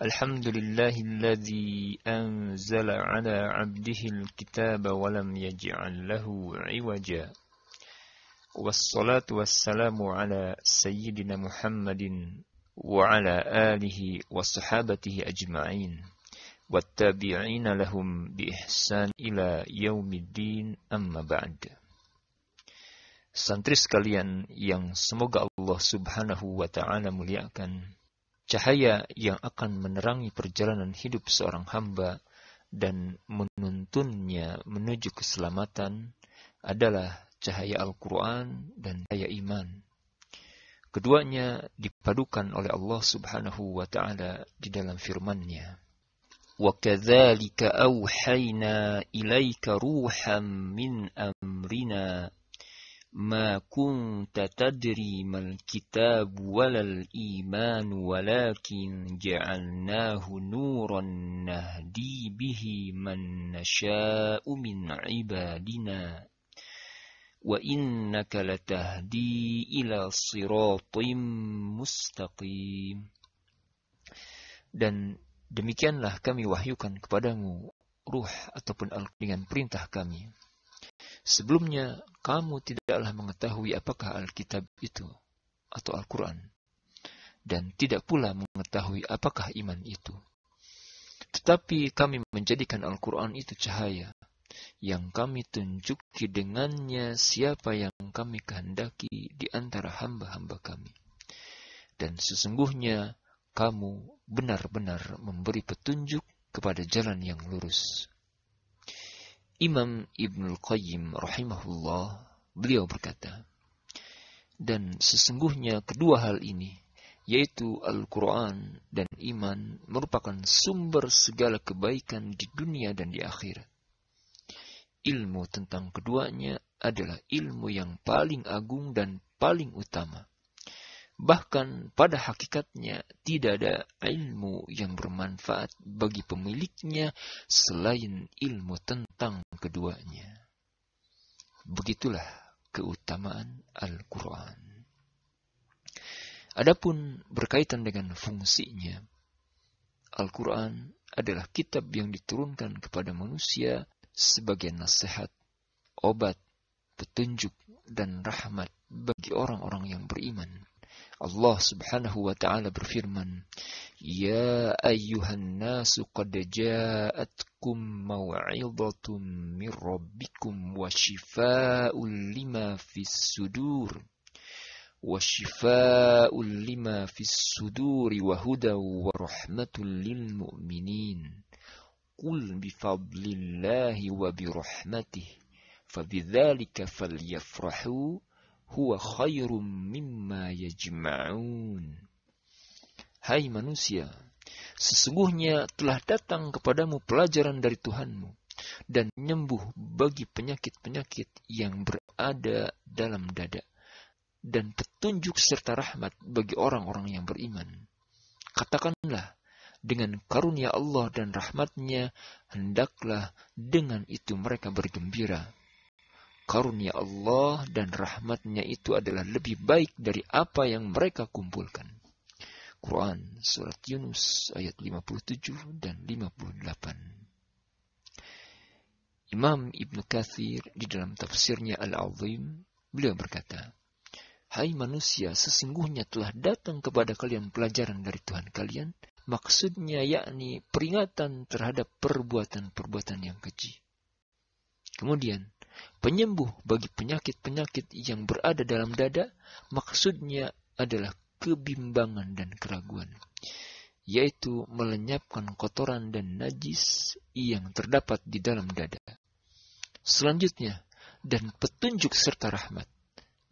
Alhamdulillahilladzi anzala ala abdihil kitaba walam yaj'al lahu iwaja. Wassalatu wassalamu ala sayyidina Muhammadin wa ala alihi wa sahabatihi ajma'in. Wattabi'ina lahum bi ihsan ila yaumiddin, amma ba'd. Santri sekalian yang semoga Allah Subhanahu wa ta'ala muliakan, cahaya yang akan menerangi perjalanan hidup seorang hamba dan menuntunnya menuju keselamatan adalah cahaya Al-Quran dan cahaya iman. Keduanya dipadukan oleh Allah Subhanahu wa ta'ala di dalam firman-Nya. وَكَذَلِكَ أَوْحَيْنَا إِلَيْكَ رُوحًا مِّنْ أَمْرِنَا ما كنت تدري ما الكتاب ولا الإيمان ولكن جعلناه نورا نهدي به من نشاء من عبادنا وإنك لتهدي إلى صراط مستقيم. Dan demikianlah kami wahyukan kepadamu ruh ataupun dengan perintah kami. Sebelumnya, kamu tidaklah mengetahui apakah Alkitab itu atau Al-Quran, dan tidak pula mengetahui apakah iman itu. Tetapi kami menjadikan Al-Quran itu cahaya, yang kami tunjuki dengannya siapa yang kami kehendaki di antara hamba-hamba kami. Dan sesungguhnya kamu benar-benar memberi petunjuk kepada jalan yang lurus. Imam Ibnul Qayyim rahimahullah, beliau berkata, dan sesungguhnya kedua hal ini, yaitu Al-Quran dan iman, merupakan sumber segala kebaikan di dunia dan di akhirat. Ilmu tentang keduanya adalah ilmu yang paling agung dan paling utama. Bahkan pada hakikatnya tidak ada ilmu yang bermanfaat bagi pemiliknya selain ilmu tentang keduanya. Begitulah keutamaan Al-Quran. Adapun berkaitan dengan fungsinya, Al-Quran adalah kitab yang diturunkan kepada manusia sebagai nasihat, obat, petunjuk, dan rahmat bagi orang-orang yang beriman. Allah Subhanahu wa ta'ala berfirman, Ya ayyuhan nasu qad ja'atkum maw'idhatun min rabbikum wa shifaa'un lima fis sudur wa suduri wa hudaw wa rahmatul lil mu'minin. Qul bifadlillahi wa birahmatihi fabidzalika falyafrahu huwa khairum mimma yajma'un. Hai manusia, sesungguhnya telah datang kepadamu pelajaran dari Tuhanmu dan menyembuh bagi penyakit-penyakit yang berada dalam dada dan petunjuk serta rahmat bagi orang-orang yang beriman. Katakanlah, dengan karunia Allah dan rahmatnya, hendaklah dengan itu mereka bergembira. Karunia Allah dan rahmatnya itu adalah lebih baik dari apa yang mereka kumpulkan. Quran Surat Yunus ayat 57 dan 58. Imam Ibn Katsir di dalam tafsirnya Al-Azim, beliau berkata, Hai manusia, sesungguhnya telah datang kepada kalian pelajaran dari Tuhan kalian. Maksudnya yakni peringatan terhadap perbuatan-perbuatan yang keji. Kemudian, penyembuh bagi penyakit-penyakit yang berada dalam dada, maksudnya adalah kebimbangan dan keraguan, yaitu melenyapkan kotoran dan najis yang terdapat di dalam dada. Selanjutnya, dan petunjuk serta rahmat,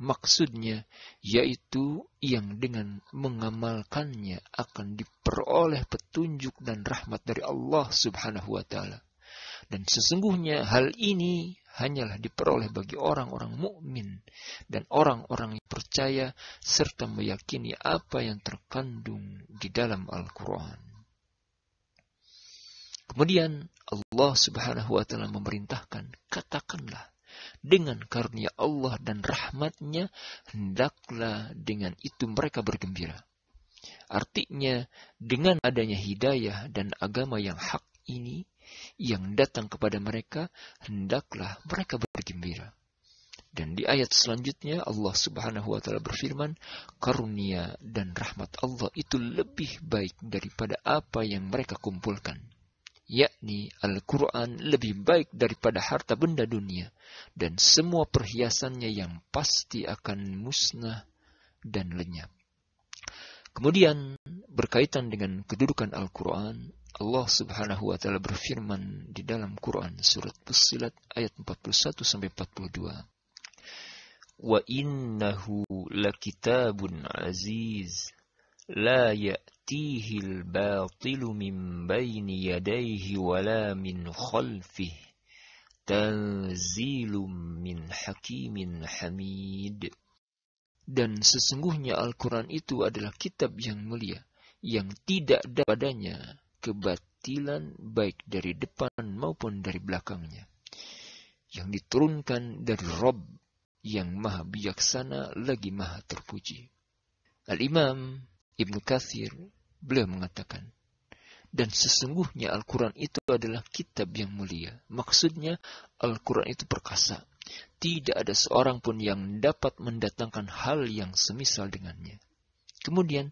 maksudnya yaitu yang dengan mengamalkannya akan diperoleh petunjuk dan rahmat dari Allah Subhanahu wa ta'ala. Dan sesungguhnya hal ini hanyalah diperoleh bagi orang-orang mukmin dan orang-orang yang percaya serta meyakini apa yang terkandung di dalam Al-Quran. Kemudian Allah Subhanahu wa ta'ala memerintahkan, katakanlah, dengan karunia Allah dan rahmatnya, hendaklah dengan itu mereka bergembira. Artinya, dengan adanya hidayah dan agama yang hak ini, yang datang kepada mereka, hendaklah mereka bergembira. Dan di ayat selanjutnya, Allah Subhanahu wa Ta'ala berfirman, karunia dan rahmat Allah itu lebih baik daripada apa yang mereka kumpulkan. Yakni Al-Quran lebih baik daripada harta benda dunia dan semua perhiasannya yang pasti akan musnah dan lenyap. Kemudian berkaitan dengan kedudukan Al-Quran, Allah Subhanahu wa Ta'ala berfirman di dalam Quran surat Fussilat ayat 41-42. Wa innahu lakitabun aziz la ya'tihil batilu min baini yadayhi wala min khalfih tanzilum min hakimin hamid. Dan sesungguhnya Al-Quran itu adalah kitab yang mulia, yang tidak ada padanya kebatilan baik dari depan maupun dari belakangnya, yang diturunkan dari Rabb yang maha bijaksana lagi maha terpuji. Al-Imam Ibn Katsir beliau mengatakan, dan sesungguhnya Al-Quran itu adalah kitab yang mulia. Maksudnya Al-Quran itu perkasa. Tidak ada seorang pun yang dapat mendatangkan hal yang semisal dengannya. Kemudian,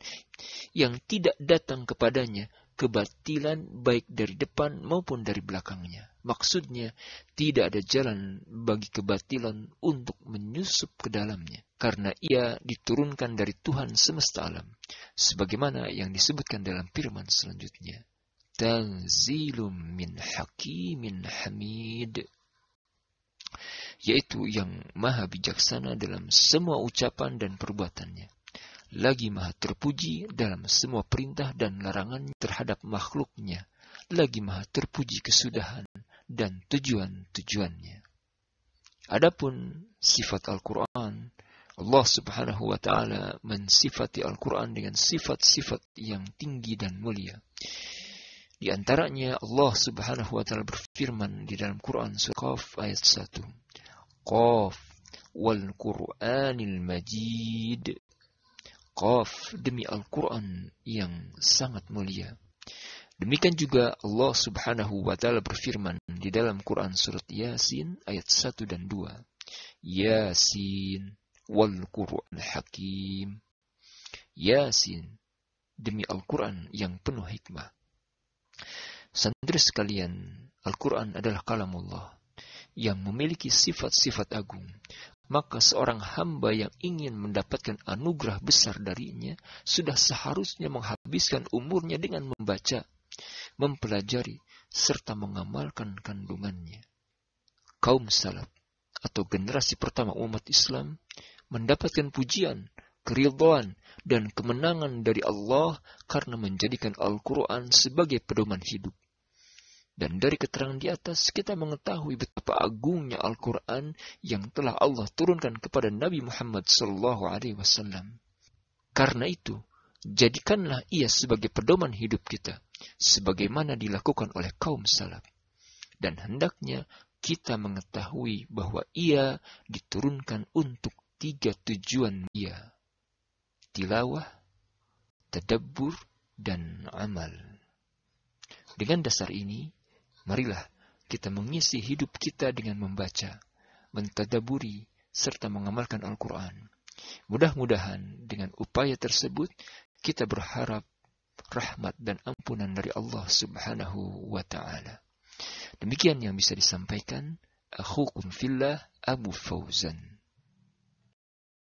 yang tidak datang kepadanya kebatilan baik dari depan maupun dari belakangnya. Maksudnya, tidak ada jalan bagi kebatilan untuk menyusup ke dalamnya. Karena ia diturunkan dari Tuhan semesta alam. Sebagaimana yang disebutkan dalam firman selanjutnya. Tanzilum min hakimin hamid. Yaitu yang maha bijaksana dalam semua ucapan dan perbuatannya. Lagi maha terpuji dalam semua perintah dan larangan terhadap makhluknya. Lagi maha terpuji kesudahan dan tujuan-tujuannya. Adapun sifat Al-Quran, Allah Subhanahu wa Ta'ala mensifati Al-Quran dengan sifat-sifat yang tinggi dan mulia. Di antaranya Allah Subhanahu wa Ta'ala berfirman di dalam Quran surah Qaf ayat 1. Qaf wal Qur'anil Majid. Qaf demi Al-Quran yang sangat mulia. Demikian juga Allah Subhanahu wa Ta'ala berfirman di dalam Quran surat Yasin ayat 1 dan 2. Yasin wal Qur'an Hakim. Yasin demi Al-Quran yang penuh hikmah. Saudara sekalian, Al-Quran adalah kalamullah yang memiliki sifat-sifat agung. Maka seorang hamba yang ingin mendapatkan anugerah besar darinya, sudah seharusnya menghabiskan umurnya dengan membaca, mempelajari, serta mengamalkan kandungannya. Kaum salaf, atau generasi pertama umat Islam, mendapatkan pujian, keridhaan, dan kemenangan dari Allah karena menjadikan Al-Quran sebagai pedoman hidup. Dan dari keterangan di atas, kita mengetahui betapa agungnya Al-Quran yang telah Allah turunkan kepada Nabi Muhammad SAW. Karena itu, jadikanlah ia sebagai pedoman hidup kita, sebagaimana dilakukan oleh kaum salaf. Dan hendaknya kita mengetahui bahwa ia diturunkan untuk 3 tujuan dia: tilawah, tadabbur, dan amal. Dengan dasar ini, marilah kita mengisi hidup kita dengan membaca, mentadaburi, serta mengamalkan Al-Quran. Mudah-mudahan dengan upaya tersebut, kita berharap rahmat dan ampunan dari Allah Subhanahu wa Ta'ala. Demikian yang bisa disampaikan. Akhukum fillah, Abu Fauzan.